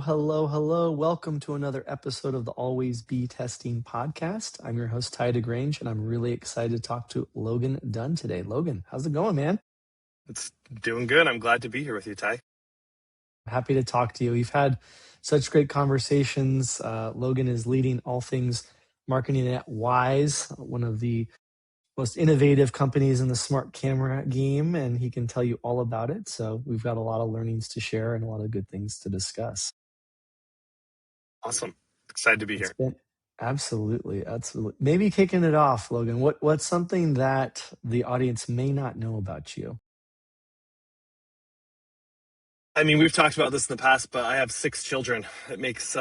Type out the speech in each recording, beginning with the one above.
hello. Welcome to another episode of the Always Be Testing podcast. I'm your host, DeGrange, and I'm really excited to talk to Logan Dunn today. Logan, how's it going, man? It's doing good. I'm glad to be here with you, Ty. Happy to talk to you. We've had such great conversations. Logan is leading all things marketing at Wyze, one of the most innovative companies in the smart camera game, and he can tell you all about it. So we've got a lot of learnings to share and a lot of good things to discuss. Awesome. Excited to be here. Absolutely. Maybe kicking it off, Logan. What's something that the audience may not know about you? I mean, we've talked about this in the past, but I have 6 children. It makes,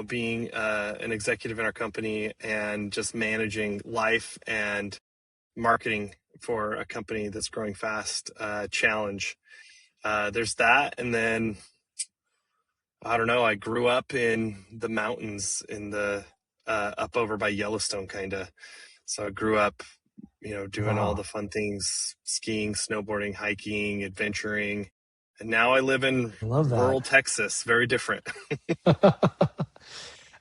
being an executive in our company and just managing life and marketing for a company that's growing fast, challenge. There's that. And then, I don't know, I grew up in the mountains in the up over by Yellowstone, kind of. So I grew up, doing all the fun things, skiing, snowboarding, hiking, adventuring. And now I live in rural Texas. Very different.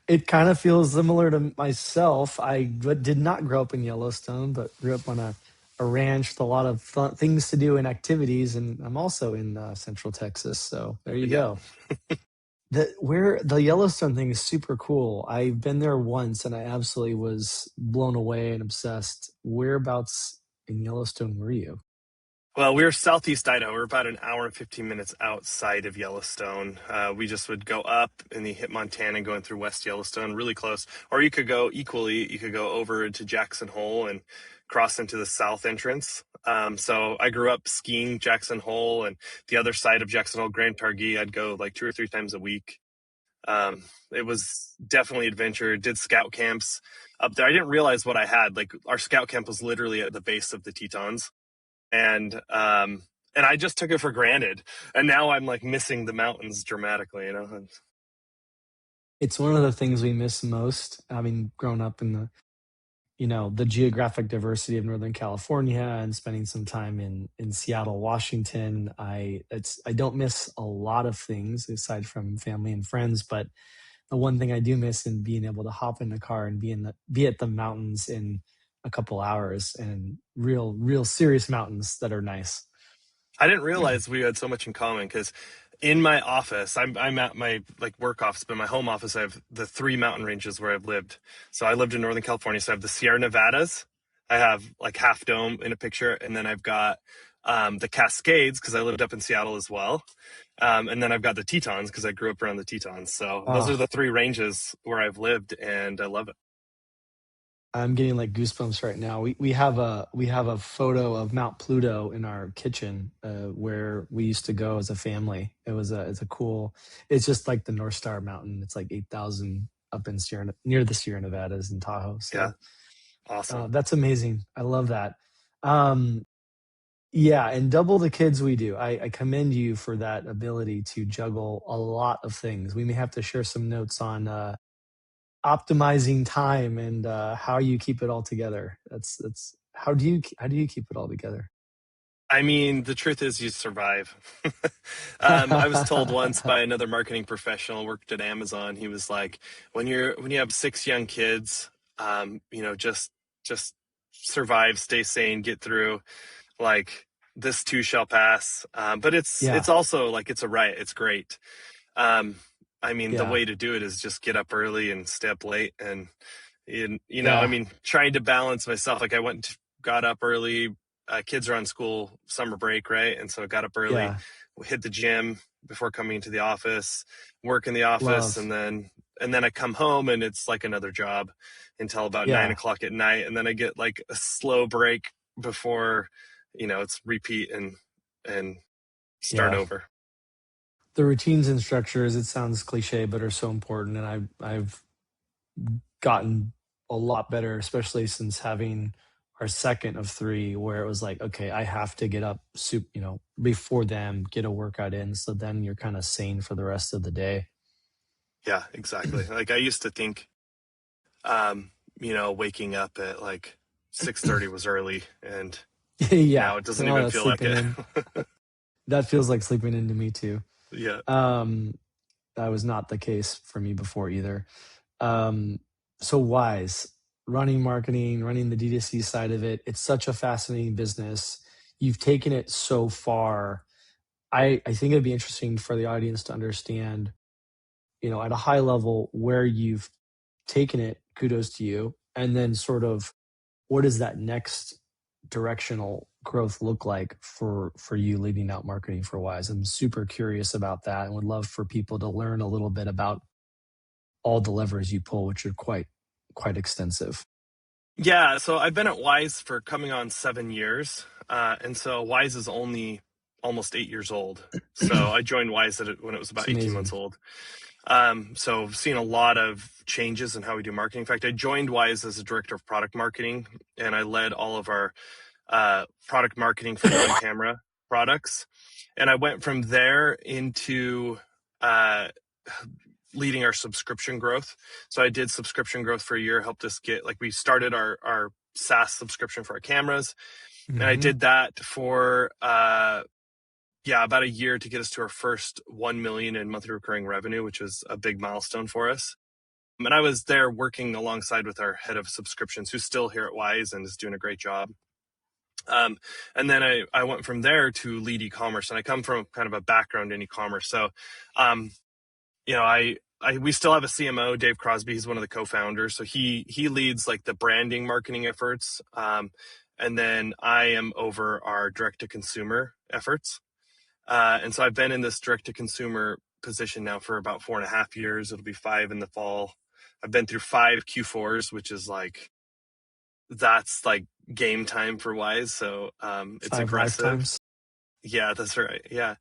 It kind of feels similar to myself. I did not grow up in Yellowstone, but grew up on a ranch with a lot of fun things to do and activities. And I'm also in Central Texas. So there you go. The Yellowstone thing is super cool. I've been there once and I absolutely was blown away and obsessed. Whereabouts in Yellowstone were you? Well, we're southeast Idaho. We're about an hour and 15 minutes outside of Yellowstone. We just would go up and then hit Montana going through West Yellowstone, really close. Or you could go over to Jackson Hole and cross into the south entrance. So I grew up skiing Jackson Hole, and the other side of Jackson Hole, Grand Targhee, I'd go like 2 or 3 times a week. It was definitely adventure. Did scout camps up there. I didn't realize what I had. Like, our scout camp was literally at the base of the Tetons. And I just took it for granted. And now I'm like missing the mountains dramatically, It's one of the things we miss most, having grown up in the geographic diversity of Northern California and spending some time in Seattle, Washington. I don't miss a lot of things aside from family and friends, but the one thing I do miss is being able to hop in a car and be at the mountains in a couple hours, and real serious mountains that are nice. I didn't realize we had so much in common, because in my office, I'm at my work office, but my home office, I have the 3 mountain ranges where I've lived. So I lived in Northern California. So I have the Sierra Nevadas. I have like Half Dome in a picture. And then I've got the Cascades, because I lived up in Seattle as well. And then I've got the Tetons, because I grew up around the Tetons. So those are the 3 ranges where I've lived, and I love it. I'm getting like goosebumps right now. We have a photo of Mount Pluto in our kitchen, where we used to go as a family. It's just like the North Star Mountain. It's like 8,000 up in near the Sierra Nevadas in Tahoe. So, yeah, awesome. That's amazing. I love that. Yeah, and double the kids we do. I commend you for that ability to juggle a lot of things. We may have to share some notes on optimizing time and how you keep it all together. That's how do you keep it all together? I mean, the truth is you survive. I was told once by another marketing professional, worked at Amazon. He was like, when you have 6 young kids, just survive, stay sane, get through. Like, this too shall pass. But it's also like, it's a riot. It's great. The way to do it is just get up early and stay up late. And, trying to balance myself. Like, got up early. Kids are on school summer break, right? And so I got up early, hit the gym before coming into the office, work in the office, and then I come home, and it's like another job until about 9 o'clock at night. And then I get like a slow break before, it's repeat and start over. The routines and structures, it sounds cliche, but are so important. And I've gotten a lot better, especially since having our second of 3, where it was like, okay, I have to get up before them, get a workout in. So then you're kind of sane for the rest of the day. Yeah, exactly. Like, I used to think, waking up at like 6:30 was early, and now it doesn't even feel like it. That feels like sleeping into me too. Yeah. That was not the case for me before either. Um, so Wyze, running marketing, running the D2C side of it, it's such a fascinating business. You've taken it so far. I think it'd be interesting for the audience to understand, at a high level where you've taken it. Kudos to you. And then sort of what does that next directional growth look like for you leading out marketing for Wyze? I'm super curious about that and would love for people to learn a little bit about all the levers you pull, which are quite extensive. Yeah, so I've been at Wyze for coming on 7 years, and so Wyze is only almost 8 years old. So I joined Wyze when it was It's about 18 months amazing. old. So I've seen a lot of changes in how we do marketing. In fact, I joined Wyze as a director of product marketing, and I led all of our product marketing for non-camera products. And I went from there into uh, leading our subscription growth. So I did subscription growth for a year, helped us get, like, we started our SaaS subscription for our cameras. And I Hmm. did that for, about a year to get us to our first 1 million in monthly recurring revenue, which was a big milestone for us. And I was there working alongside with our head of subscriptions, who's still here at Wyze and is doing a great job. And then I went from there to lead e-commerce, and I come from kind of a background in e-commerce. So, um, we still have a CMO, Dave Crosby. He's one of the co-founders. So he leads like the branding marketing efforts. And then I am over our direct to consumer efforts. And so I've been in this direct to consumer position now for about 4.5 years. It'll be 5 in the fall. I've been through 5 Q4s, which is like, that's like game time for Wyze. So it's 5 lifetimes. aggressive. Yeah, that's right. Yeah.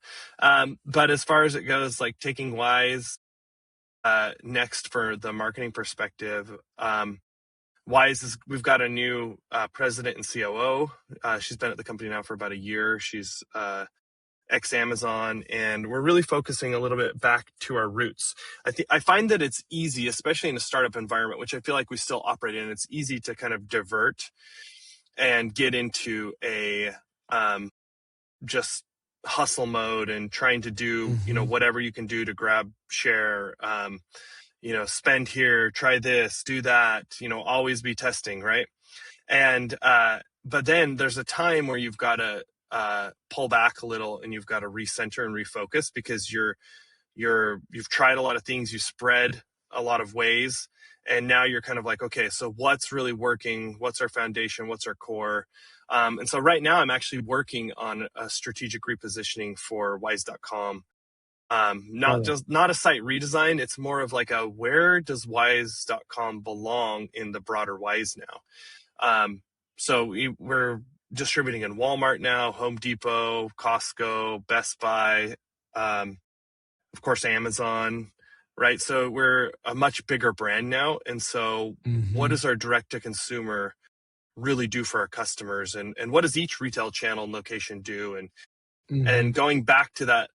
But as far as it goes, like taking Wyze next for the marketing perspective, Wyze is, we've got a new president and COO. She's been at the company now for about a year. She's ex Amazon, and we're really focusing a little bit back to our roots. I find that it's easy, especially in a startup environment, which I feel like we still operate in. It's easy to kind of divert and get into a just hustle mode and trying to do Hmm. whatever you can do to grab share. Spend here, try this, do that. Always be testing, right? And but then there's a time where you've got to pull back a little, and you've got to recenter and refocus, because you've tried a lot of things, you spread a lot of ways, and now you're kind of like, okay, so what's really working? What's our foundation? What's our core? And so right now I'm actually working on a strategic repositioning for Wyze.com. Not Love it. just not a site redesign. It's more of like a, where does Wyze.com belong in the broader Wyze now? So we're distributing in Walmart now, Home Depot, Costco, Best Buy, of course, Amazon, right? So we're a much bigger brand now. And so what Hmm. does our direct to consumer really do for our customers? And what does each retail channel and location do? And Hmm. going back to that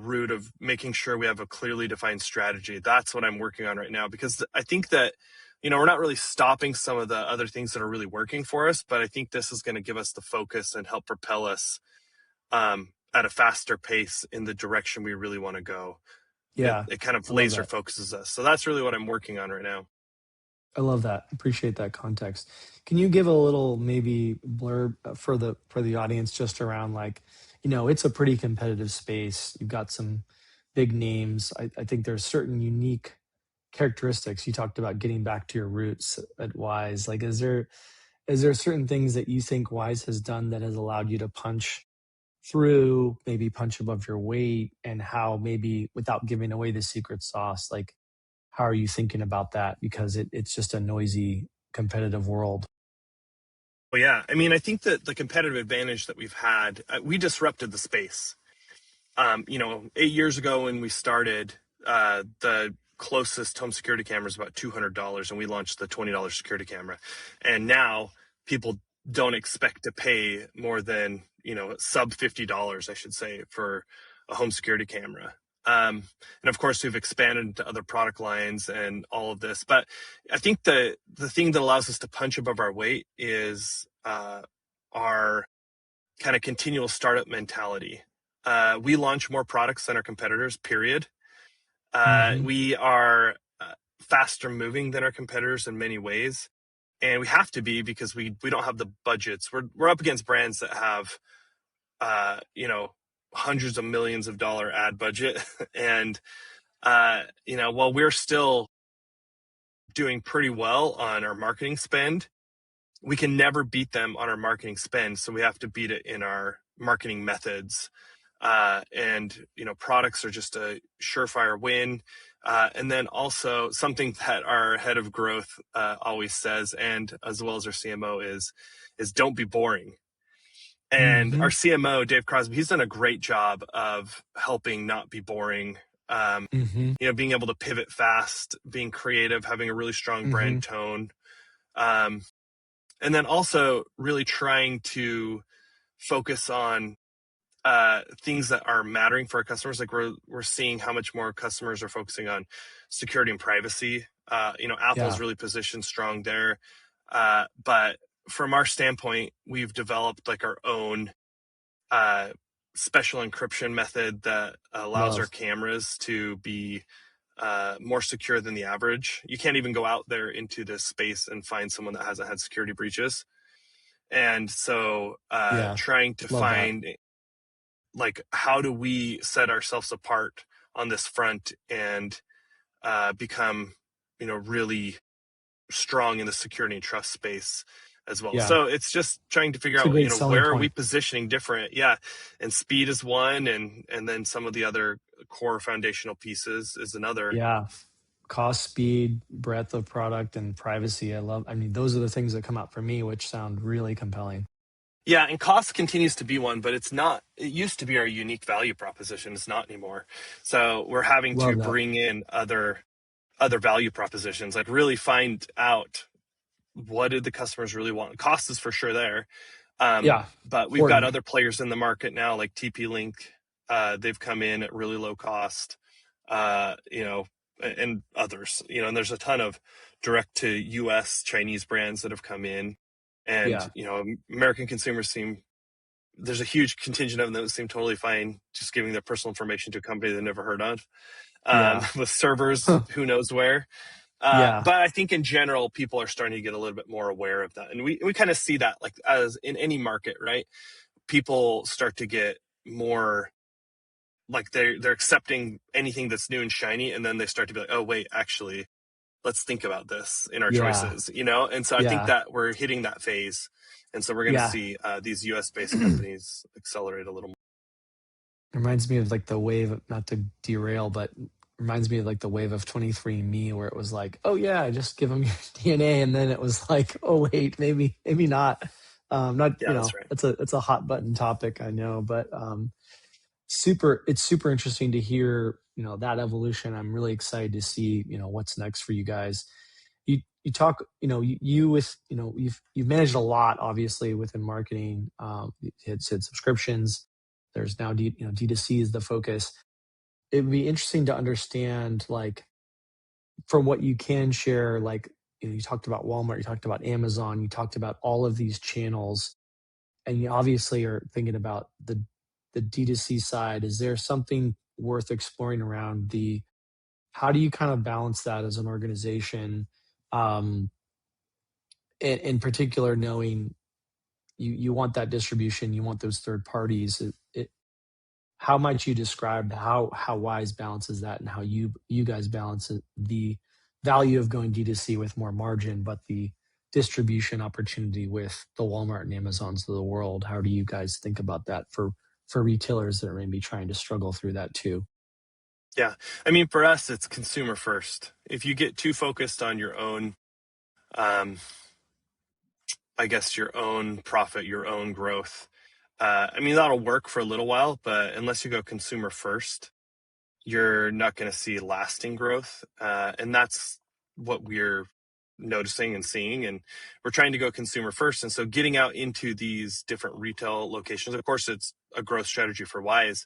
route of making sure we have a clearly defined strategy, that's what I'm working on right now, because I think that, we're not really stopping some of the other things that are really working for us, but I think this is going to give us the focus and help propel us at a faster pace in the direction we really want to go. Yeah, It kind of I love laser that. focuses us. So that's really what I'm working on right now. I love that. Appreciate that context. Can you give a little maybe blurb for the audience just around, like, it's a pretty competitive space. You've got some big names. I think there's certain unique characteristics. You talked about getting back to your roots at Wyze. Like, is there certain things that you think Wyze has done that has allowed you to punch through, maybe punch above your weight, and how, maybe without giving away the secret sauce, like, how are you thinking about that? Because it's just a noisy, competitive world. Well, yeah, I mean, I think that the competitive advantage that we've had, we disrupted the space. 8 years ago when we started, the closest home security camera is about $200, and we launched the $20 security camera. And now people don't expect to pay more than, sub $50, I should say, for a home security camera. And of course, we've expanded into other product lines and all of this. But I think the thing that allows us to punch above our weight is our kind of continual startup mentality. We launch more products than our competitors, period. Hmm. We are faster moving than our competitors in many ways, and we have to be because we don't have the budgets. We're up against brands that have you know, hundreds of millions of dollar ad budget, and you know, while we're still doing pretty well on our marketing spend, we can never beat them on our marketing spend. So we have to beat it in our marketing methods. And you know, products are just a surefire win. And then also something that our head of growth always says, and as well as our CMO is don't be boring. And Hmm. our CMO, Dave Crosby, he's done a great job of helping not be boring. Hmm. You know, being able to pivot fast, being creative, having a really strong Hmm. brand tone. Um, and then also really trying to focus on things that are mattering for our customers. Like we're seeing how much more customers are focusing on security and privacy. You know, Apple's Yeah. really positioned strong there. But from our standpoint, we've developed like our own uh, special encryption method that allows our Love. cameras to be more secure than the average. You can't even go out there into this space and find someone that hasn't had security breaches. And so, Yeah. trying to Love that. find like how do we set ourselves apart on this front and become, you know, really strong in the security and trust space as well. Yeah. So it's just trying to figure It's a out, you great know, selling where are we point. positioning different? Yeah. And speed is one, and then some of the other core foundational pieces is another. Yeah. Cost, speed, breadth of product, and privacy. I mean, those are the things that come out for me, which sound really compelling. Yeah, and cost continues to be one, but it's not. It used to be our unique value proposition. It's not anymore. So we're having to Love that. bring in other value propositions, like really find out what did the customers really want. Cost is for sure there, Yeah. but we've got Important. other players in the market now, like TP Link. They've come in at really low cost, you know, and others. You know, and there's a ton of direct to U.S. Chinese brands that have come in, and Yeah. you know, American consumers seem there's a huge contingent of them that seem totally fine just giving their personal information to a company they've never heard of, Yeah. with servers who knows where. Yeah. But I think in general, people are starting to get a little bit more aware of that, and we kind of see that like as in any market, right? People start to get more like they're accepting anything that's new and shiny, and then they start to be like, oh wait, actually, let's think about this in our Yeah. choices, you know. And so I think Yeah. that we're hitting that phase, and so we're going to Yeah. see these U.S. based companies accelerate a little more. Reminds me of like the wave, not to derail, but reminds me of like the wave of 23andMe where it was like, oh yeah, just give them your DNA. And then it was like, oh wait, maybe not. Not, Yeah, that's right. it's a hot button topic, I know, but it's super interesting to hear, that evolution. I'm really excited to see, what's next for you guys. You talk, you with, you've managed a lot, obviously, within marketing. You had subscriptions. There's now D2C is the focus. It would be interesting to understand, like, from what you can share, like, you talked about Walmart, you talked about Amazon, you talked about all of these channels, and you obviously are thinking about the D2C side. Is there something worth exploring around the how do you kind of balance that as an organization? Um, in particular, knowing you want that distribution, you want those third parties. How might you describe how Wyze balances that, and how you guys balance the value of going D2C with more margin, but the distribution opportunity with the Walmart and Amazons of the world? How do you guys think about that for retailers that are maybe trying to struggle through that too? Yeah, I mean, for us, it's consumer first. If you get too focused on your own, um, I guess your own profit, your own growth, I mean, that'll work for a little while, but unless you go consumer first, you're not going to see lasting growth. And that's what we're noticing and seeing. And we're trying to go consumer first. And so getting out into these different retail locations, of course, it's a growth strategy for Wyze.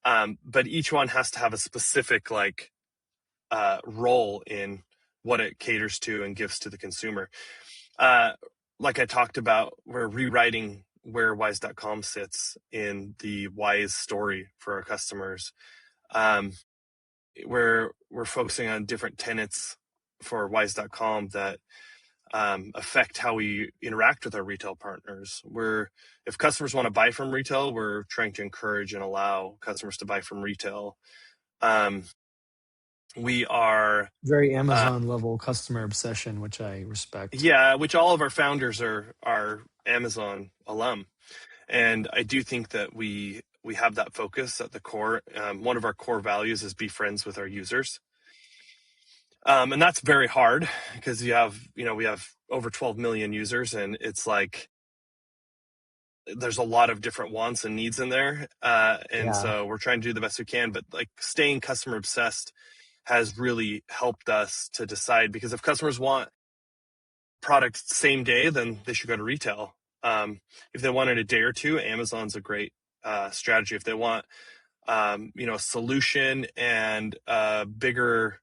But each one has to have a specific like role in what it caters to and gives to the consumer. Uh, like I talked about, we're rewriting where Wyze.com sits in the Wyze story for our customers. Um, we're focusing on different tenets for Wyze.com that affect how we interact with our retail partners. If customers want to buy from retail, we're trying to encourage and allow customers to buy from retail. Um, we are, Very uh, Amazon level customer obsession, which I respect. yeah, which all of our founders are Amazon alum, and I do think that we have that focus at the core. One of our core values is be friends with our users. And that's very hard because we have over 12 million users, and it's like there's a lot of different wants and needs in there. And Yeah, so we're trying to do the best we can, but like staying customer obsessed has really helped us to decide, because if customers want product same day, then they should go to retail. If they want it a day or two, Amazon's a great strategy. If they want a solution and a bigger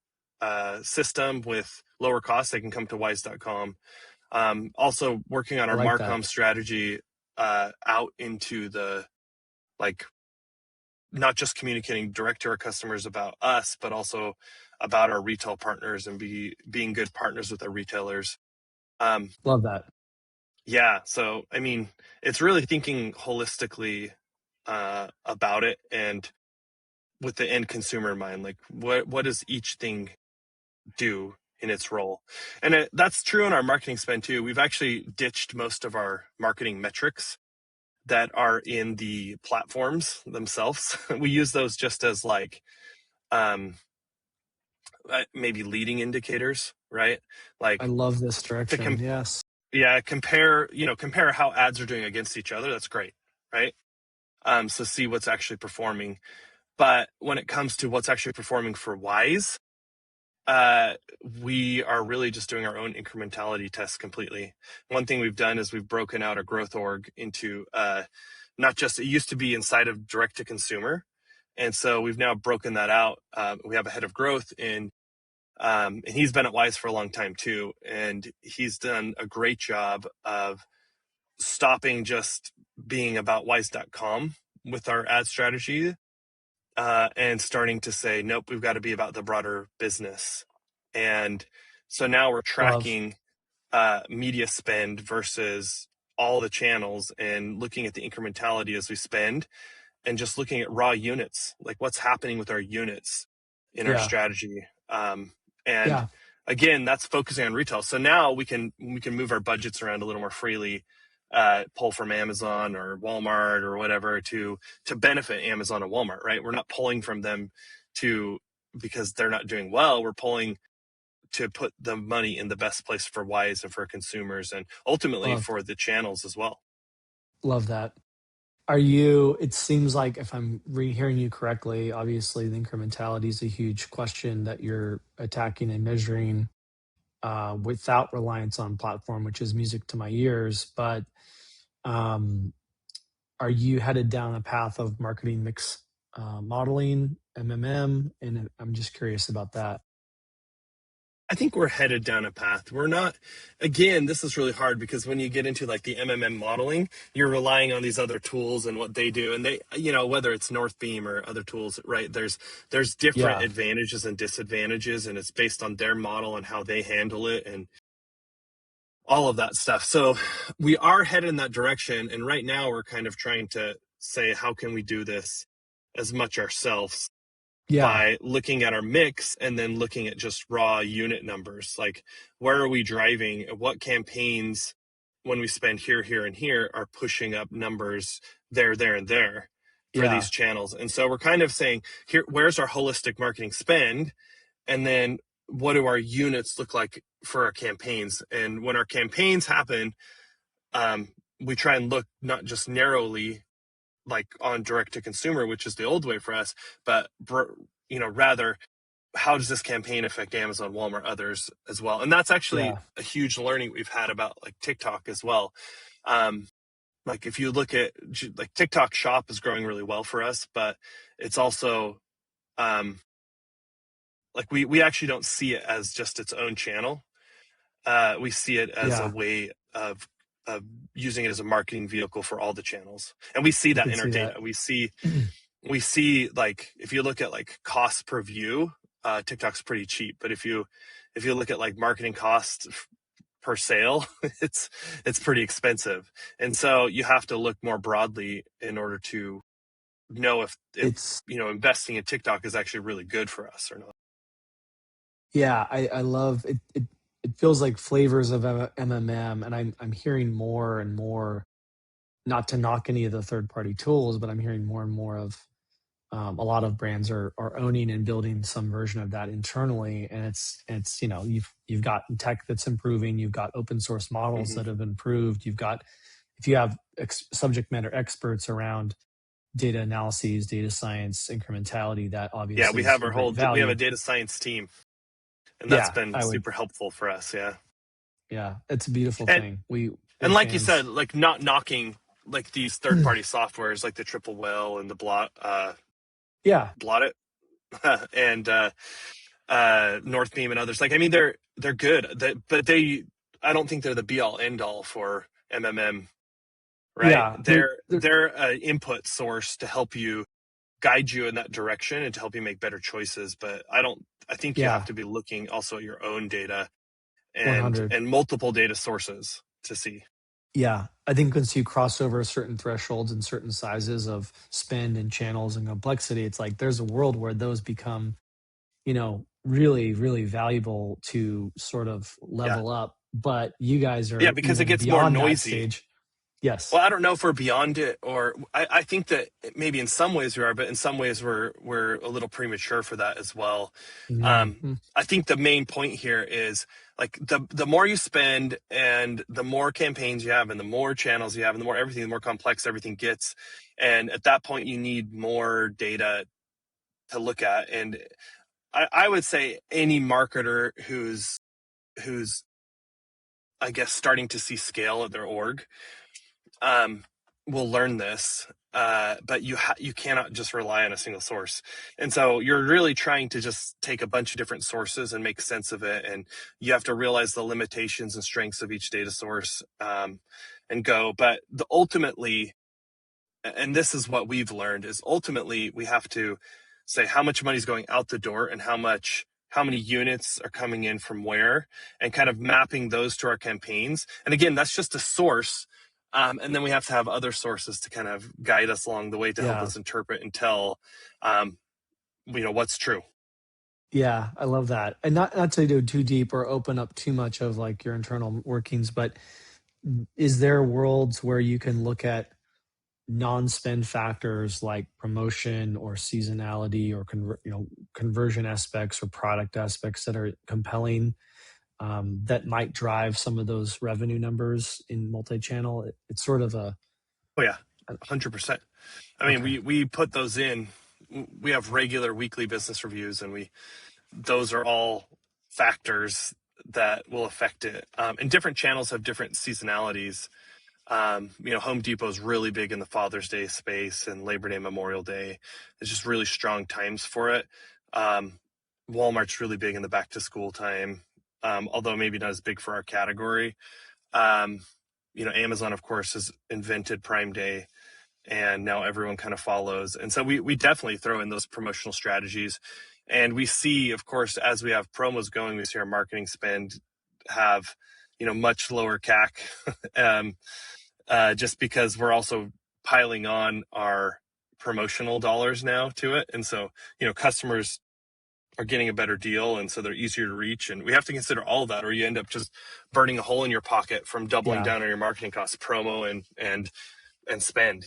system with lower costs, they can come to Wyze.com. Also working on I our like that. Marcom strategy out into the, like, not just communicating direct to our customers about us, but also about our retail partners and being good partners with our retailers. Um, Love that. yeah, so I mean, it's really thinking holistically about it, and with the end consumer in mind, like what does each thing do in its role. And that's true in our marketing spend too. We've actually ditched most of our marketing metrics that are in the platforms themselves. We use those just as like um, maybe leading indicators, right? I Like love this to direction. Yes. compare how ads are doing against each other. That's great, right? So see what's actually performing. But when it comes to what's actually performing for Wyze, uh, we are really just doing our own incrementality tests completely. One thing we've done is we've broken out a growth org into not just, it used to be inside of direct to consumer. And so we've now broken that out. We have a head of growth and he's been at Wyze for a long time too. And he's done a great job of stopping just being about Wyze.com with our ad strategy and starting to say, nope, we've got to be about the broader business. And so now we're Love. tracking media spend versus all the channels and looking at the incrementality as we spend and just looking at raw units, like what's happening with our units in our Yeah. strategy. And Yeah. again, that's focusing on retail. So now we can move our budgets around a little more freely, pull from Amazon or Walmart or whatever to benefit Amazon and Walmart, right? We're not pulling from them to because they're not doing well. We're pulling to put the money in the best place for Wyze and for consumers and ultimately Love. for the channels as well. Love that. It seems like if I'm hearing you correctly, obviously the incrementality is a huge question that you're attacking and measuring without reliance on platform, which is music to my ears. But um, are you headed down a path of marketing mix modeling, MMM? And I'm just curious about that. I think we're headed down a path. We're not, again, this is really hard because when you get into like the MMM modeling, you're relying on these other tools and what they do. And they, whether it's Northbeam or other tools, right? There's different Yeah. advantages and disadvantages, and it's based on their model and how they handle it and all of that stuff. So we are headed in that direction. And right now we're kind of trying to say, how can we do this as much ourselves Yeah. by looking at our mix and then looking at just raw unit numbers. Like, where are we driving? What campaigns, when we spend here, here, and here, are pushing up numbers there, there, and there for Yeah. these channels? And so we're kind of saying, here, where's our holistic marketing spend? And then what do our units look like for our campaigns? And when our campaigns happen, we try and look not just narrowly like on direct to consumer, which is the old way for us, but rather how does this campaign affect Amazon, Walmart, others as well? And that's actually Yeah. a huge learning we've had about like TikTok as well. Um, like if you look at like TikTok Shop is growing really well for us, but it's also um, like we actually don't see it as just its own channel. We see it as a Yeah. way of using it as a marketing vehicle for all the channels, and we see I that could in our see data. that. We see like if you look at like cost per view TikTok's pretty cheap. But if you look at like marketing costs per sale, it's pretty expensive. And so you have to look more broadly in order to know if It's investing in TikTok is actually really good for us or not. yeah, I love it. It feels like flavors of MMM, and I'm hearing more and more. Not to knock any of the third party tools, but I'm hearing more and more of a lot of brands are owning and building some version of that internally, and it's you've got tech that's improving, you've got open source models Hmm. that have improved, you've got if you have subject matter experts around data analyses, data science, incrementality, that Yeah, obviously we is have a great we have a value. data science team, and that's Yeah, been I would. super helpful for us. Yeah. Yeah, it's a beautiful And thing. We and big like you said, fans. like not knocking like these third party softwares like the Triple Whale and the Yeah, Blot It and Northbeam and others. Like, I mean, they're good, but I don't think they're the be all end all for MMM, right? yeah. They're an input source to help you guide you in that direction and to help you make better choices. But I think you have Yeah, to be looking also at your own data and 100. multiple data sources to see. Yeah, I think once you cross over certain thresholds and certain sizes of spend and channels and complexity, it's like there's a world where those become, really, really valuable to sort of Yeah. level up. But you guys Yeah, are because it even gets more beyond that noisy. stage. Yes. Well, I don't know if we're beyond it, or I think that maybe in some ways we are, but in some ways we're a little premature for that as well. Mhm. I think the main point here is like the more you spend and the more campaigns you have and the more channels you have and the more everything, the more complex everything gets. And at that point, you need more data to look at. And I would say any marketer who's I guess starting to see scale at their org um, will learn this. But you cannot just rely on a single source, and so you're really trying to just take a bunch of different sources and make sense of it, and you have to realize the limitations and strengths of each data source, and go. But ultimately, and this is what we've learned, is ultimately we have to say how much money is going out the door and how many units are coming in from where, and kind of mapping those to our campaigns. And again, that's just a source. And then we have to have other sources to kind of guide us along the way to help Yeah. us interpret and tell um, what's true. Yeah, I love that. And not to go too deep or open up too much of like your internal workings, but is there worlds where you can look at non-spend factors like promotion or seasonality or conversion aspects or product aspects that are compelling, that might drive some of those revenue numbers in multi-channel? It's sort of Oh yeah, an 100%. I mean, okay. we put those in. We have regular weekly business reviews, and those are all factors that will affect it. And different channels have different seasonalities. Home Depot is really big in the Father's Day space, and Labor Day, Memorial Day. It's just really strong times for it. Um, Walmart's really big in the back to school time, although maybe not as big for our category. Um, Amazon, of course, has invented Prime Day, and now everyone kind of follows. And so we definitely throw in those promotional strategies. And we see, of course, as we have promos going, we see our marketing spend have, much lower CAC, just because we're also piling on our promotional dollars now to it. And so, customers are getting a better deal, and so they're easier to reach. And we have to consider all of that, or you end up just burning a hole in your pocket from doubling Yeah. down on your marketing costs, promo and spend,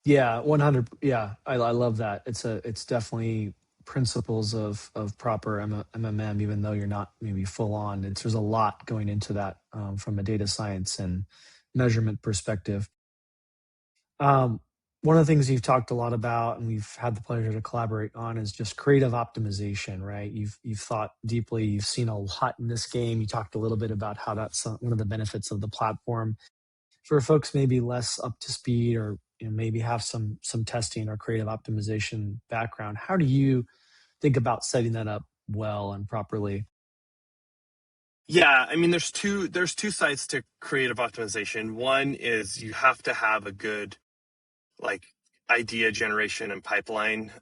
Yeah, 100. Yeah, I love that. It's definitely principles of proper MMM, even though you're not maybe full on. There's a lot going into that, from a data science and measurement perspective. Um, One of the things you've talked a lot about, and we've had the pleasure to collaborate on, is just creative optimization. Right? You've thought deeply. You've seen a lot in this game. You talked a little bit about how that's one of the benefits of the platform for folks maybe less up to speed, or maybe have some testing or creative optimization background. How do you think about setting that up well and properly? Yeah, I mean, there's two sides to creative optimization. One is you have to have a good like idea generation and pipeline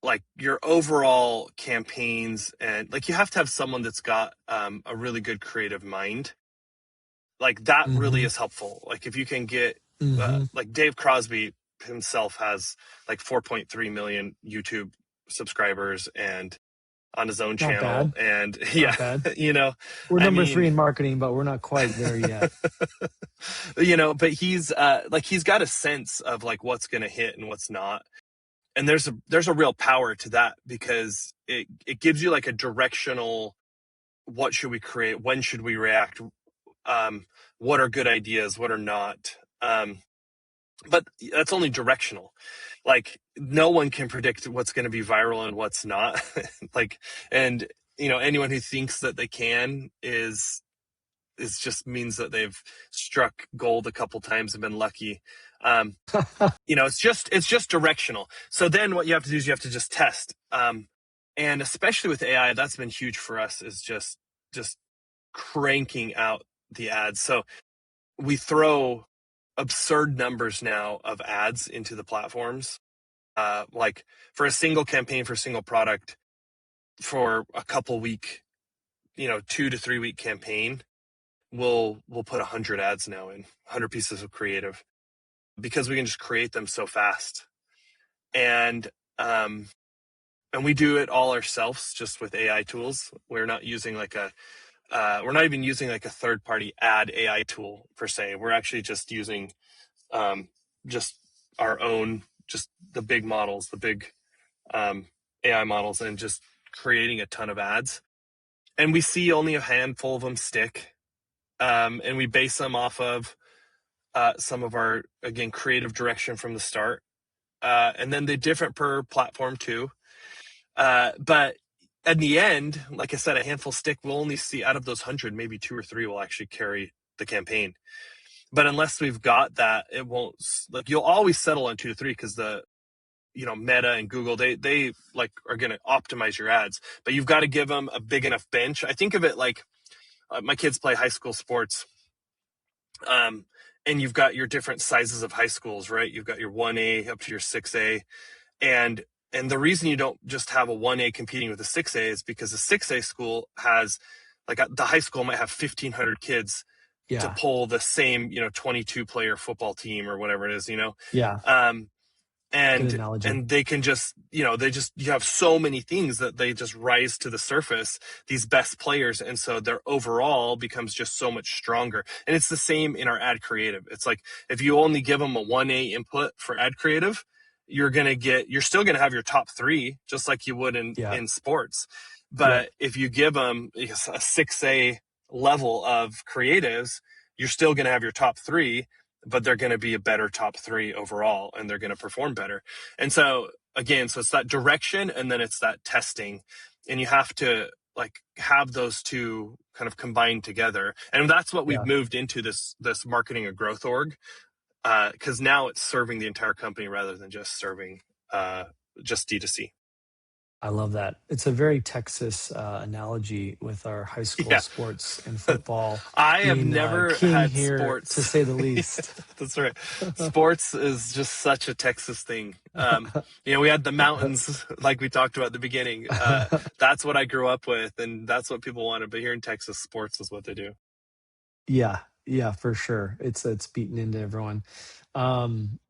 like your overall campaigns, and like you have to have someone that's got a really good creative mind. Like that really Mm-hmm. is helpful. Like if you can get Mm-hmm. like Dave Crosby himself has like 4.3 million YouTube subscribers and on his own Not channel, bad. and Not yeah, bad. you know, We're I number three mean, in marketing, but we're not quite there yet. you know, but he's like he's got a sense of like what's going to hit and what's not, and there's a real power to that because it gives you like a directional, what should we create, when should we react, um what are good ideas, what are not, but that's only directional. Like no one can predict what's going to be viral and what's not. Like, and you know, anyone who thinks that they can is just means that they've struck gold a couple times and been lucky. You know, it's just directional. So then what you have to do is you have to just test. And especially with AI, that's been huge for us, is just cranking out the ads. So we throw absurd numbers now of ads into the platforms. Like for a single campaign, for a single product, for a couple week, you know, 2 to 3 week campaign, we'll put 100 ads now in, 100 pieces of creative, because we can just create them so fast. And um and we do it all ourselves just with AI tools. We're not using like a we're not even using like a third party ad AI tool per se. We're actually just using um just our own, just the big models, the big um AI models, and just creating a ton of ads. And we see only a handful of them stick. And we base them off of some of our, again, creative direction from the start. And then they're different per platform too. But in the end, like I said, a handful stick. We'll only see out of those 100, maybe 2 or 3 will actually carry the campaign. But unless we've got that, it won't. Like you'll always settle on 2 to 3 because the, you know, Meta and Google, they like are going to optimize your ads. But you've got to give them a big enough bench. I think of it like my kids play high school sports. Um, and you've got your different sizes of high schools, right? You've got your 1A up to your 6A, and the reason you don't just have a 1A competing with a 6A is because a 6A school has, like, the high school might have 1,500 kids to Yeah. pull the same, you know, 22 player football team or whatever it is, you know. Yeah. Um, Good and analogy. and they can just, you know, they just, you have so many things that they just rise to the surface, these best players, and so their overall becomes just so much stronger. And it's the same in our ad creative. It's like if you only give them a 1A input for ad creative, you're still gonna have your top three, just like you would Yeah. in sports. Yep. But if you give them a 6A level of creatives, you're still gonna have your top three, but they're going to be a better top three overall, and they're going to perform better. And so again, so it's that direction, and then it's that testing, and you have to like have those two kind of combined together. And that's what we've Yeah. moved into, this marketing and growth org, because now it's serving the entire company rather than just serving just D2C. I love that. It's a very Texas analogy with our high school Yeah. sports and football I have being never king had here, to sports. say the Yeah, least. that's right. Sports is just such a Texas thing. You know, we had the mountains, like we talked about at the beginning. That's what I grew up with, and that's what people wanted. But here in Texas, sports is what they do. Yeah, yeah, for sure. It's beaten into everyone.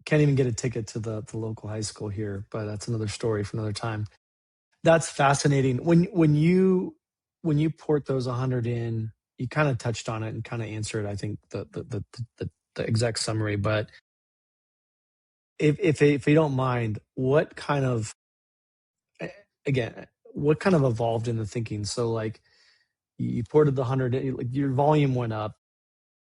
Can't even get a ticket to the local high school here, but that's another story for another time. That's fascinating. When you port those 100 in, you kind of touched on it and kind of answered, I think, the exact summary. But if you don't mind, what kind of, again, what kind of evolved in the thinking? So like you ported the 100 in, like your volume went up,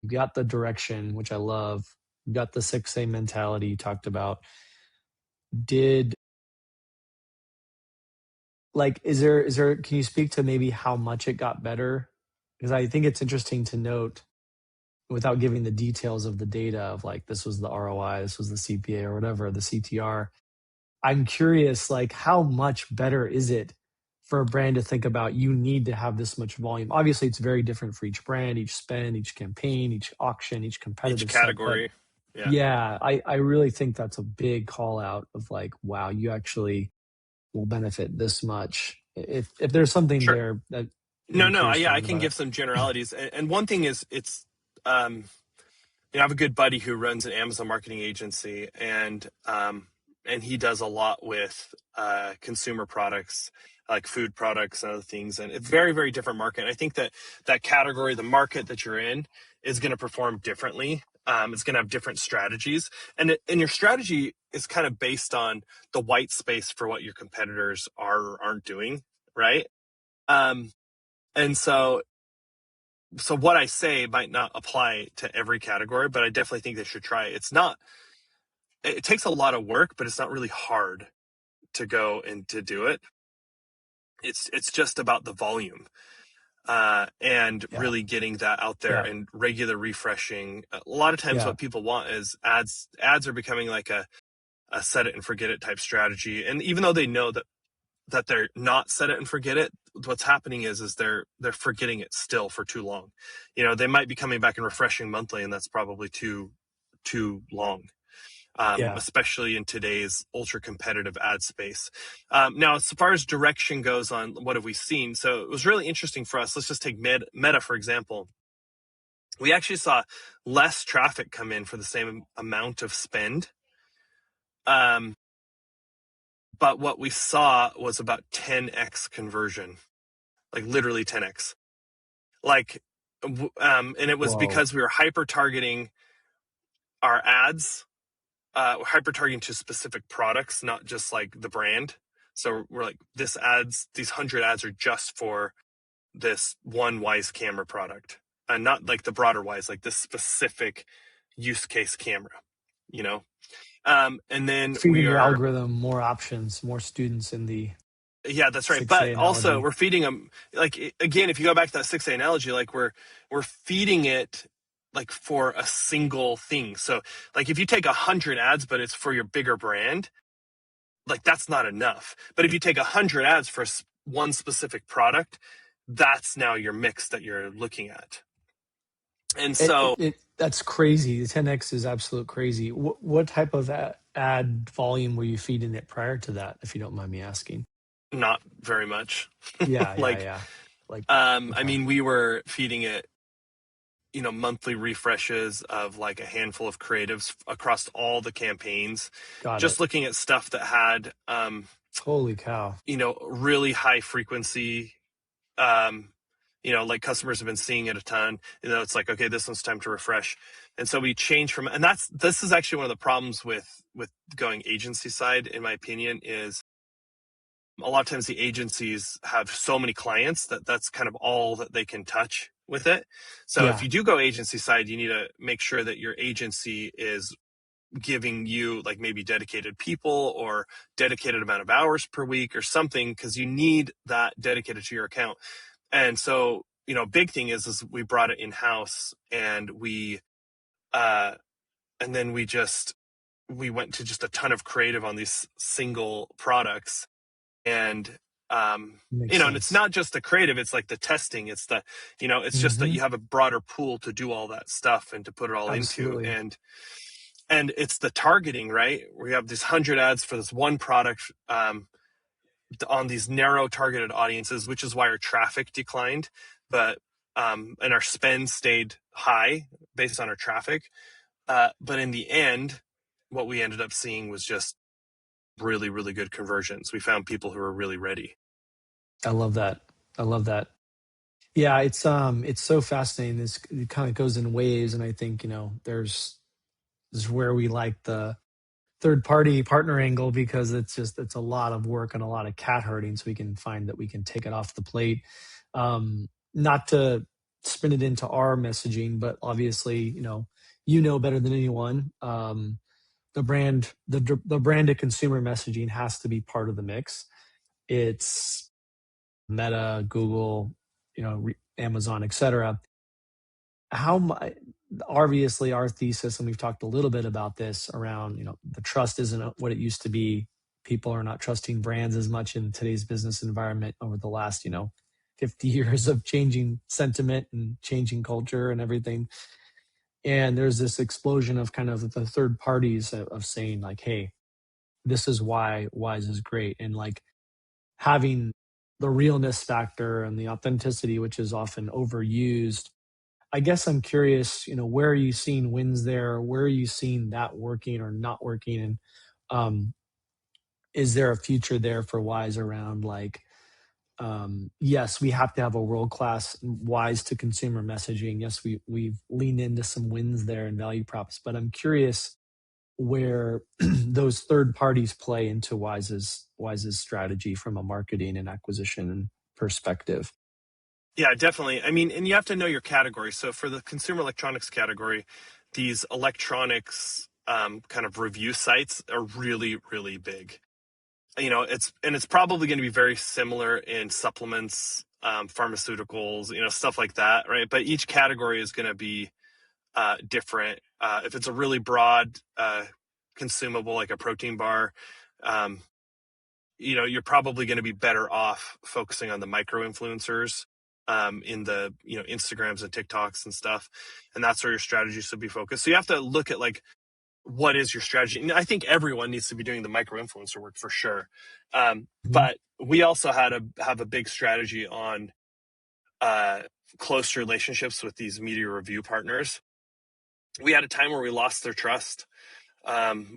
you got the direction, which I love. You got the 6A mentality you talked about. Did like is there can you speak to maybe how much it got better? Because I think it's interesting to note, without giving the details of the data of like this was the ROI, this was the CPA or whatever, the CTR. I'm curious, like how much better is it for a brand to think about you need to have this much volume? Obviously, it's very different for each brand, each spend, each campaign, each auction, each Each competitive set. But category. Yeah. yeah, I really think that's a big call out of like, wow, you actually will benefit this much. If there's something Sure. there that No, I'm no, curious to yeah, I learn can about it. give some generalities. And one thing is, um, I have a good buddy who runs an Amazon marketing agency, and he does a lot with consumer products, like food products and other things, and it's very, very different market. I think that that category, the market that you're in, is going to perform differently. It's going to have different strategies, and your strategy is kind of based on the white space for what your competitors are or aren't doing, right? Um, and so what I say might not apply to every category, but I definitely think they should try it. It takes a lot of work, but it's not really hard to go and to do it. It's just about the volume, and Yeah, really getting that out there yeah, and regular refreshing. A lot of times yeah, what people want is ads. Ads are becoming like a set it and forget it type strategy. And even though they know that they're not set it and forget it, what's happening is they're forgetting it still for too long. They might be coming back and refreshing monthly, and that's probably too long. yeah. Especially in today's ultra competitive ad space. Now, as far as direction goes on what have we seen, so it was really interesting for us. Let's just take Meta, for example. We actually saw less traffic come in for the same amount of spend. Um, but what we saw was about 10x conversion, like literally 10x. Like, and it was Whoa. because we were hyper targeting our ads, hyper targeting to specific products, not just like the brand. So we're like, these 100 ads are just for this one Wyze camera product, and not like the broader Wyze, like this specific use case camera, you know. And then Feeding your algorithm more options, more students in the yeah, that's right. But 6A also analogy. we're feeding them, like, again, if you go back to that 6A analogy, like we're feeding it like for a single thing. So like if you take 100 ads, but it's for your bigger brand, like that's not enough. But if you take 100 ads for one specific product, that's now your mix that you're looking at. And so That's crazy. The 10x is absolute crazy. What type of ad volume were you feeding it prior to that, if you don't mind me asking? not very much. Yeah, yeah, Like, yeah. Like, I okay, mean, we were feeding it, monthly refreshes of like a handful of creatives across all the campaigns, got just it. looking at stuff that had, Holy cow. really high frequency. Um, like customers have been seeing it a ton. It's like, okay, this one's time to refresh. And so we changed from, and this is actually one of the problems with going agency side, in my opinion, is a lot of times the agencies have so many clients that that's kind of all that they can touch with it. So if Yeah, you do go agency side, you need to make sure that your agency is giving you like maybe dedicated people or dedicated amount of hours per week or something, because you need that dedicated to your account. And so, big thing is we brought it in house, and uh, then we went to just a ton of creative on these single products. And makes and it's sense. not just the creative, it's like the testing, it's it's just that Hmm. you have a broader pool to do all that stuff and to put it all into. Absolutely. And it's the targeting, right? We have these 100 ads for this one product, on these narrow targeted audiences, which is why our traffic declined, but and our spend stayed high based on our traffic. But in the end, what we ended up seeing was just really, really good conversions. We found people who were really ready. I love that. I love that. Yeah, it's so fascinating. This it kind of goes in waves, and I think, this is where we like the third party partner angle, because it's a lot of work and a lot of cat herding, so we can find that we can take it off the plate. Not to spin it into our messaging, but obviously, better than anyone. The brand to consumer messaging has to be part of the mix. It's Meta, Google, Amazon, etc. How much? Obviously, our thesis, and we've talked a little bit about this around, the trust isn't what it used to be. People are not trusting brands as much in today's business environment over the last, 50 years of changing sentiment and changing culture and everything. And there's this explosion of kind of the third parties of saying like, hey, this is why Wyze is great. And like, having the realness factor and the authenticity, which is often overused. I guess I'm curious, where are you seeing wins there? Where are you seeing that working or not working? And um, is there a future there for Wyze around like, yes, we have to have a world class Wyze to consumer messaging. Yes, we've leaned into some wins there and value props, but I'm curious where those third parties play into Wyze's strategy from a marketing and acquisition perspective. Yeah, definitely. I mean, and you have to know your category. So for the consumer electronics category, these electronics kind of review sites are really, really big. It's probably going to be very similar in supplements, pharmaceuticals, stuff like that, right? But each category is going to be different. If it's a really broad consumable like a protein bar, um, you're probably going to be better off focusing on the micro influencers in the Instagrams and TikToks and stuff, and that's where your strategy should be focused. So you have to look at like what is your strategy. And I think everyone needs to be doing the micro influencer work for sure, Mhm. but we also have a big strategy on uh, close relationships with these media review partners. We had a time where we lost their trust.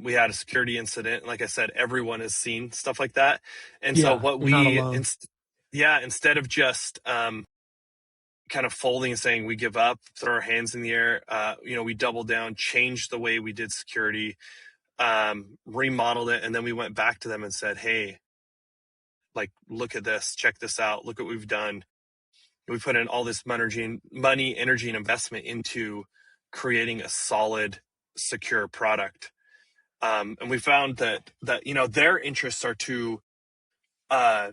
We had a security incident. Like I said, everyone has seen stuff like that. And so Yeah, what you're not we, alone. instead of just kind of folding and saying we give up, throw our hands in the air, we doubled down, changed the way we did security, remodeled it. And then we went back to them and said, hey, like, look at this, check this out, look what we've done. We put in all this money, energy, and investment into creating a solid, secure product. And we found that their interests are to, uh,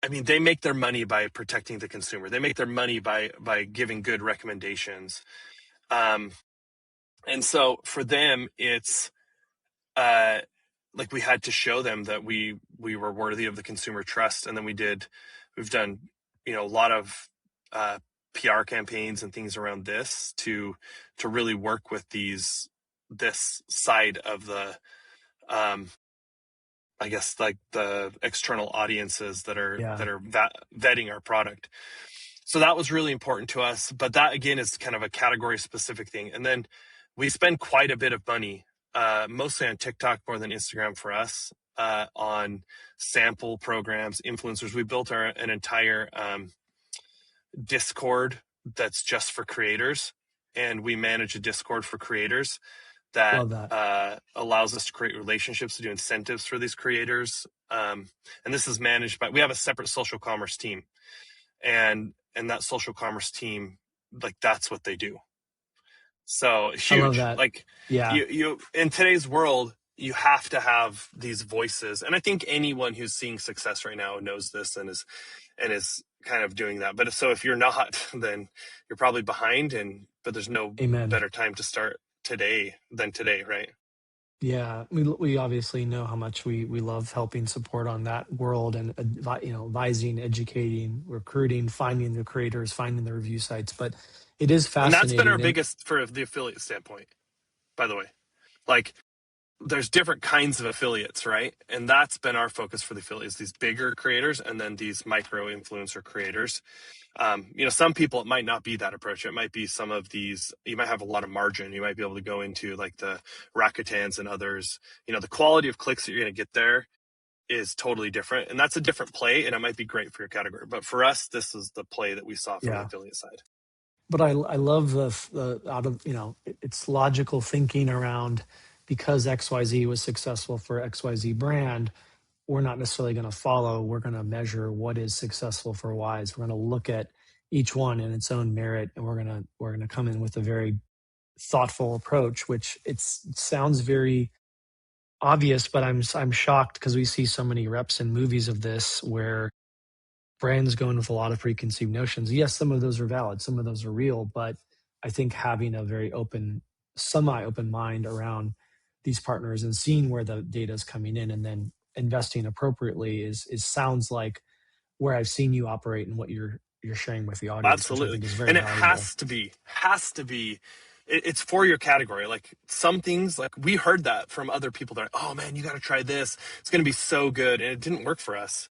I mean, they make their money by protecting the consumer. They make their money by giving good recommendations. Um, and so for them, it's uh, like we had to show them that we were worthy of the consumer trust, and then we've done a lot of uh, PR campaigns and things around this to really work with this side of the um, I guess like the external audiences that are Yeah, vetting our product. So that was really important to us. But that again is kind of a category specific thing. And then we spend quite a bit of money, mostly on TikTok more than Instagram for us, on sample programs, influencers. We built an entire Discord that's just for creators, and we manage a Discord for creators that love that. allows us to create relationships to do incentives for these creators. And this is managed by, we have a separate social commerce team, and that social commerce team, like that's what they do. So I love huge. that. Like Yeah, you in today's world, you have to have these voices, and I think anyone who's seeing success right now knows this and is kind of doing that. But if you're not, then you're probably behind. But there's no amen. better time to start today than today, right? Yeah, we obviously know how much we love helping support on that world and advising, educating, recruiting, finding the creators, finding the review sites. But it is And that's been our fascinating, and biggest for the affiliate standpoint, by the way. Like there's different kinds of affiliates, right? And that's been our focus for the affiliates, these bigger creators and then these micro influencer creators. Some people, it might not be that approach. It might be some of these, you might have a lot of margin. You might be able to go into like the Rakutans and others. The quality of clicks that you're going to get there is totally different. And that's a different play, and it might be great for your category. But for us, this is the play that we saw from the yeah. affiliate side. But I love the out of it's logical thinking around, because XYZ was successful for XYZ brand, we're not necessarily going to follow. We're going to measure what is successful for Wyze. We're going to look at each one in its own merit, and we're going to come in with a very thoughtful approach. Which it sounds very obvious, but I'm shocked because we see so many reps in movies of this where brands go in with a lot of preconceived notions. Yes, some of those are valid, some of those are real, but I think having a very open, semi-open mind around these partners and seeing where the data is coming in and then investing appropriately is sounds like where I've seen you operate and what you're sharing with the audience, which I Absolutely. think is very And it valuable. has to be, it's for your category. Like some things, like we heard that from other people that are, oh man, you got to try this. It's going to be so good. And it didn't work for us.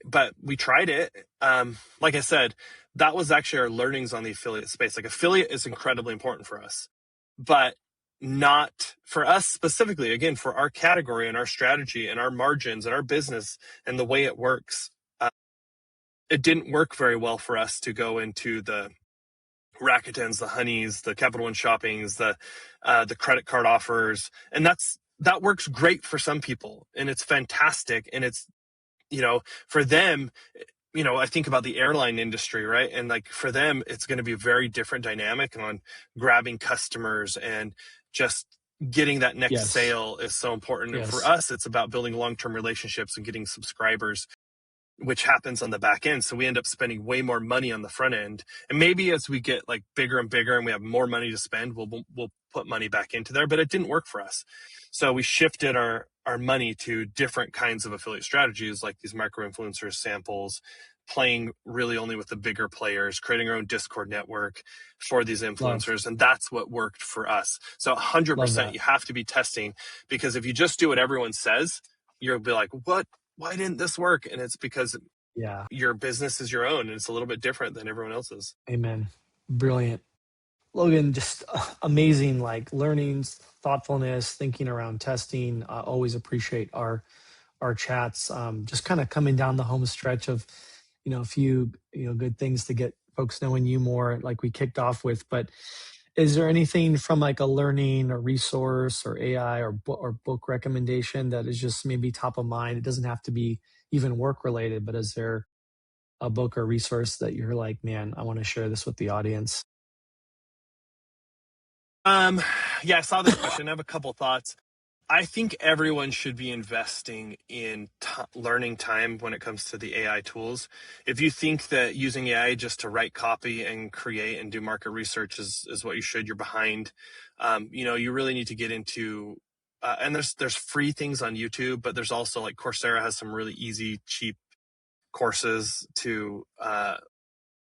But we tried it. Like I said, that was actually our learnings on the affiliate space. Like, affiliate is incredibly important for us, but not for us specifically. Again, for our category and our strategy and our margins and our business and the way it works, it didn't work very well for us to go into the Racketens, the Honeys, the Capital One Shoppings, the credit card offers, and that works great for some people, and it's fantastic, and it's, for them, I think about the airline industry, right? And like, for them, it's going to be a very different dynamic on grabbing customers and just getting that next Yes. sale is so important. And for Yes. us, it's about building long-term relationships and getting subscribers, which happens on the back end. So we end up spending way more money on the front end. And maybe as we get like bigger and bigger and we have more money to spend, we'll put money back into there, but it didn't work for us. So we shifted our money to different kinds of affiliate strategies, like these micro influencers, samples, playing really only with the bigger players, creating our own Discord network for these Love. influencers. And that's what worked for us. So Love 100% that. you have to be testing, because if you just do what everyone says, you'll be like, what? Why didn't this work? And it's because Yeah. your business is your own and it's a little bit different than everyone else's. Amen. Brilliant. Logan, just amazing, like learnings, thoughtfulness, thinking around testing. Always appreciate our chats. Just kind of coming down the home stretch of, a few, good things to get folks knowing you more, like we kicked off with. But is there anything from like a learning or resource or AI or book recommendation that is just maybe top of mind? It doesn't have to be even work related, but is there a book or resource that you're like, man, I want to share this with the audience? Yeah, I saw this question. I have a couple thoughts. I think everyone should be investing in learning time when it comes to the AI tools. If you think that using AI just to write copy and create and do market research is what you should, you're behind. You really need to get into, and there's free things on YouTube, but there's also, like, Coursera has some really easy, cheap courses to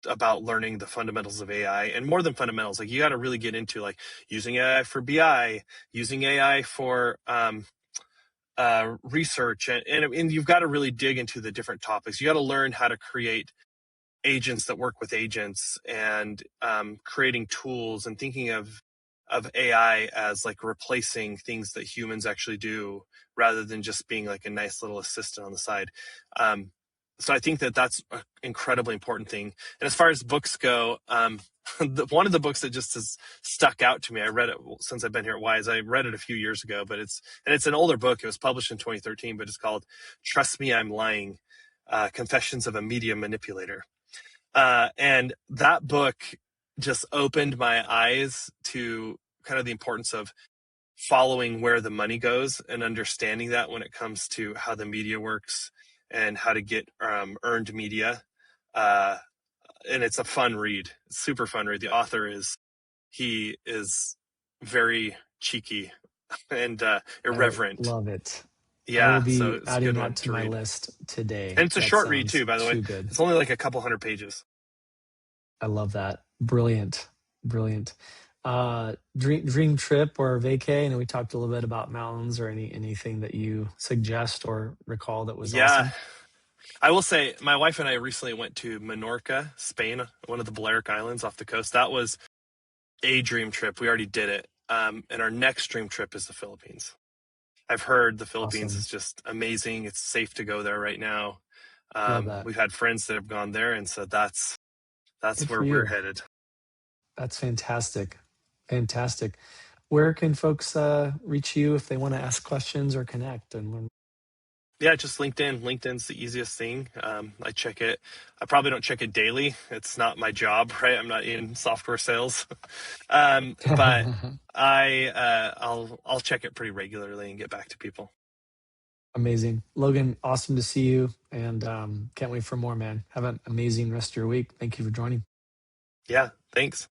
about learning the fundamentals of AI. And more than fundamentals, like, you got to really get into like using AI for BI, using AI for research, and you've got to really dig into the different topics. You got to learn how to create agents that work with agents, and creating tools, and thinking of AI as like replacing things that humans actually do, rather than just being like a nice little assistant on the side. Um, so I think that that's an incredibly important thing. And as far as books go, one of the books that just has stuck out to me, I read it since I've been here at Wyze. I read it a few years ago, but it's an older book. It was published in 2013, but it's called "Trust Me, I'm Lying: Confessions of a Media Manipulator." And that book just opened my eyes to kind of the importance of following where the money goes and understanding that when it comes to how the media works and how to get earned media. Uh, and it's a fun read, super fun read. The author he is very cheeky and I irreverent. love it. I will Yeah, so be it's a adding good that one to to my read. list today. And it's a That short read sounds too, by the way. too good. It's only like a couple hundred pages. I love that. Brilliant. Brilliant. Dream trip or vacay. And we talked a little bit about mountains or anything that you suggest or recall that was Yeah, awesome. I will say my wife and I recently went to Menorca, Spain, one of the Balearic Islands off the coast. That was a dream trip. We already did it. And our next dream trip is the Philippines. I've heard the Philippines Awesome. is just amazing. It's safe to go there right now. Love that. We've had friends that have gone there, and so that's Good for where we're you. headed. That's fantastic. Fantastic. Where can folks reach you if they want to ask questions or connect and learn? Yeah, just LinkedIn. LinkedIn's the easiest thing. I check it. I probably don't check it daily. It's not my job, right? I'm not in software sales. But I'll check it pretty regularly and get back to people. Amazing. Logan, awesome to see you and can't wait for more, man. Have an amazing rest of your week. Thank you for joining. Yeah, thanks.